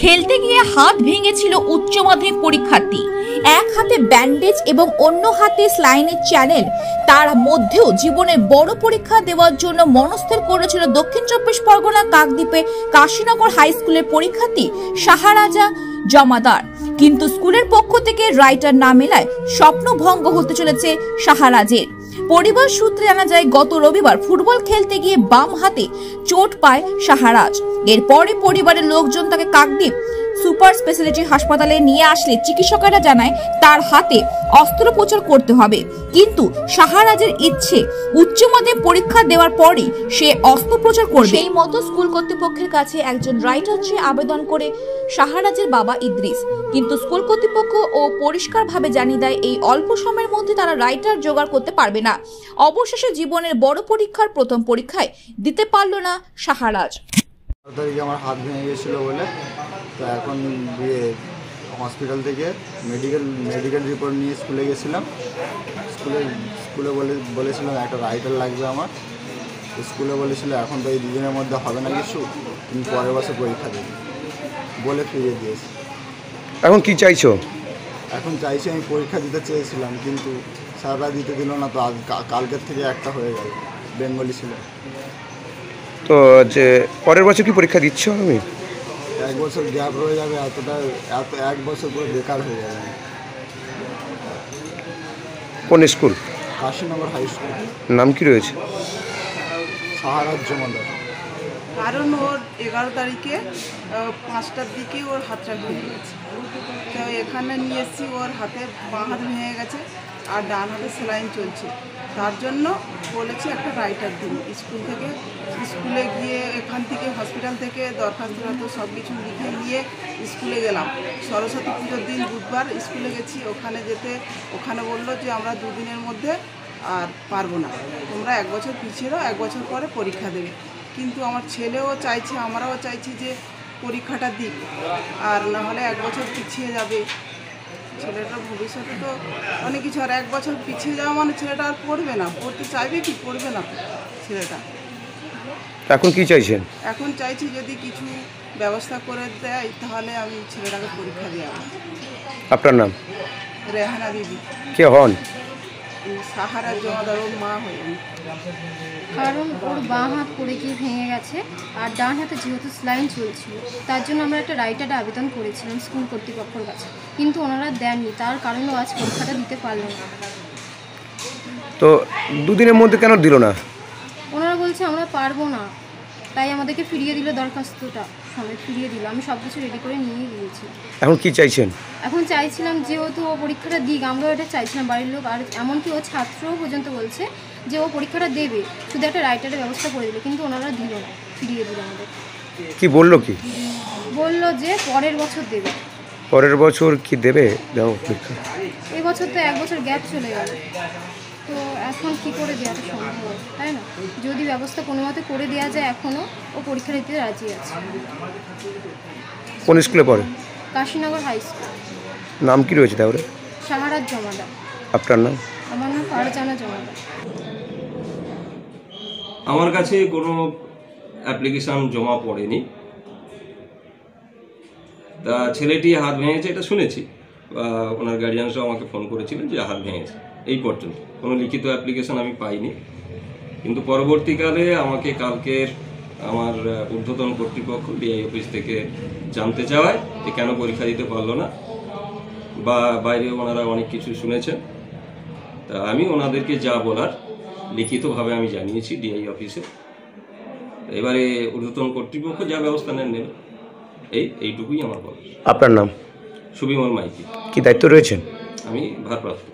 খেলতে গিয়ে হাত ভেঙেছিল উচ্চ মাধ্যমিক পরীক্ষার্থী। এক হাতে ব্যান্ডেজ এবং অন্য হাতে স্লাইনের চ্যানেল। তার মধ্যেও জীবনের বড় পরীক্ষা দেওয়ার জন্য মনস্থির করেছিল দক্ষিণ চব্বিশ পরগনা কাকদ্বীপে কাশীনগর হাই স্কুলের পরীক্ষার্থী শাহরাজা জমাদার। কিন্তু স্কুলের পক্ষ থেকে রাইটার না মেলায় স্বপ্ন ভঙ্গ হতে চলেছে শাহরাজের। পরিবার সূত্রে জানা যায়, গত রবিবার ফুটবল খেলতে গিয়ে বাম হাতে চোট পায় শাহরাজ। এরপরে পরিবারের লোকজন তাকে কাকদ্বীপ সুপার স্পেশালিটি হাসপাতালে নিয়ে আসলে চিকিৎসকেরা জানায় তার হাতে অস্ত্রোপচার করতে হবে। কিন্তু শাহরাজের ইচ্ছে উচ্চ মাধ্যমিক পরীক্ষা দেওয়ার পরই সে অস্ত্রোপচার করবে। সেই মতো স্কুল কর্তৃপক্ষের কাছে একজন রাইটার চেয়ে আবেদন করে শাহরাজের বাবা ইদ্রিস। কিন্তু স্কুল কর্তৃপক্ষ ও পরিষ্কারভাবে জানিয়ে দেয় এই অল্প সময়ের মধ্যে তারা রাইটার জোগাড় করতে পারবে না। অবশেষে জীবনের বড় পরীক্ষার প্রথম পরীক্ষায় দিতে পারল না শাহরাজ। আমার হাত ভেঙে গেছিল বলে তো এখন হসপিটাল থেকে মেডিকেল রিপোর্ট নিয়ে স্কুলে গেছিলাম। স্কুলে বলেছিলাম একটা রাইটার লাগবে আমার। স্কুলে বলেছিল এখন তো এই দুদিনের মধ্যে হবে না কিছু, তুমি পরের বছর পরীক্ষা দেবে বলে ফিরিয়ে দিয়েছি। এখন কি চাইছো? এখন চাইছি, আমি পরীক্ষা দিতে চেয়েছিলাম কিন্তু স্যাররা দিতে দিল না, তো আজ কালকের থেকে একটা হয়ে গেল, বেঙ্গলি ছিল। তো যে পরের বছর কি পরীক্ষা দিচ্ছ? আমি এক বছর গ্যাপ রয়ে যাবে, এক বছর পুরো বেকার হয়ে যাবে। কোন স্কুল? Kashinagar high school. নাম কি রয়েছে? শাহরাজ জমাদার। কারণ ওর 11 তারিখে 5টার দিকে ওর হাতটা ভেঙে গেছে। তো এখানে নিয়ে এসেছি, ওর হাতে বাঁ হাত ভেঙে গেছে আর ডান হাতে সেলাইন চলছে। তার জন্য বলেছি একটা রাইটার দিন। স্কুলে গিয়ে এখান থেকে হসপিটাল থেকে দরখাস্ত সব কিছু লিখে নিয়ে স্কুলে গেলাম। সরস্বতী পুজোর দিন বুধবার স্কুলে গেছি। ওখানে বললো যে আমরা দুদিনের মধ্যে আর পারবো না, তোমরা 1 বছর পিছিয়ে দাও, 1 বছর পরে পরীক্ষা দেবে। কিন্তু আমার ছেলেও চাইছে, আমরাও চাইছি যে পরীক্ষাটা দিক, আর না হলে 1 বছর পিছিয়ে যাবে। ছেলেটার ভবিষ্যতে তো অনেক কিছু, আর 1 বছর পিছিয়ে যাওয়া মানে ছেলেটা আর পড়বে না, পড়তে চাইবে কি, পড়বে না ছেলেটা। এখন কি চাইছেন? এখন চাইছি যদি কিছু ব্যবস্থা করে দেয় তাহলে আমি ছেলেটাকে পরীক্ষা দিয়ে আসবো। আপনার নাম? রেহানা বিবি। কে হন? শাহরাজ জমাদার, ওর মা হয়ে। কারণ ওর বাঁ হাত পড়ে গিয়ে ভেঙে গেছে আর ডান হাতে যেহেতু স্লাইন চলছিল, তার জন্য আমরা একটা রাইটারে আবেদন করেছিলাম স্কুল কর্তৃপক্ষের কাছে, কিন্তু ওনারা দেননি। তার কারণে আজ পরীক্ষাটা দিতে পারল না। তো দুদিনের মধ্যে কেন দিল না? ওনারা বলছে আমরা পারবো না, তাই আমাদেরকে ফিরিয়ে দিল, দরখাস্তটা সমেত ফিরিয়ে দিল। আমি সব কিছু রেডি করে নিয়ে গিয়েছি। এখন কি চাইছেন? এখন চাইছিলাম যেহেতু ও পরীক্ষাটা দিক, আমরাও এটা চাইছিলাম বাড়ির লোক, আর এমনকি ও ছাত্রও পর্যন্ত বলছে যে ও পরীক্ষাটা দেবে, শুধু একটা রাইটারের ব্যবস্থা করে দিল, কিন্তু ওনারা দিল না, ফিরিয়ে দিল আমাদের। কি বললো? কি বললো যে পরের বছর দেবে। পরের বছর কি দেবে? দাও পরীক্ষা। এই বছর তো 1 বছর গ্যাপ চলে গেল, তো এখন কি করে দেওয়াটা সম্ভব, তাই না? যদি ব্যবস্থা কোনো মতে করে দেওয়া যায়, এখনও ও পরীক্ষা দিতে রাজি আছে। কোন স্কুলে পড়ে? Kashinagar high school. নাম কি রয়েছে তাহলে? শাহরাজ জমাদার। আপনার নাম? আমার নাম ফারজানা জমাদার। আমার কাছে কোনো অ্যাপ্লিকেশান জমা পড়েনি। তা ছেলেটি হাত ভেঙেছে এটা শুনেছি, ওনার গার্জিয়ানসও আমাকে ফোন করেছিলেন যে হাত ভেঙেছে। এই পর্যন্ত কোনো লিখিত অ্যাপ্লিকেশান আমি পাইনি। কিন্তু পরবর্তীকালে আমাকে কালকের আমার ঊর্ধ্বতন কর্তৃপক্ষ ডিআই অফিস থেকে জানতে চাওয়ায় যে কেন পরীক্ষা দিতে পারলো না, বা বাইরে ওনারা অনেক কিছু শুনেছেন। তা আমি ওনাদেরকে যা বলার লিখিতভাবে আমি জানিয়েছি ডিআই অফিসে। এবারে ঊর্ধ্বতন কর্তৃপক্ষ যা ব্যবস্থা নেন নেবে, এইটুকুই আমার বলা। আপনার নাম? সুবিমল মাইতি। কি দায়িত্ব রয়েছেন? আমি ভারপ্রাপ্ত।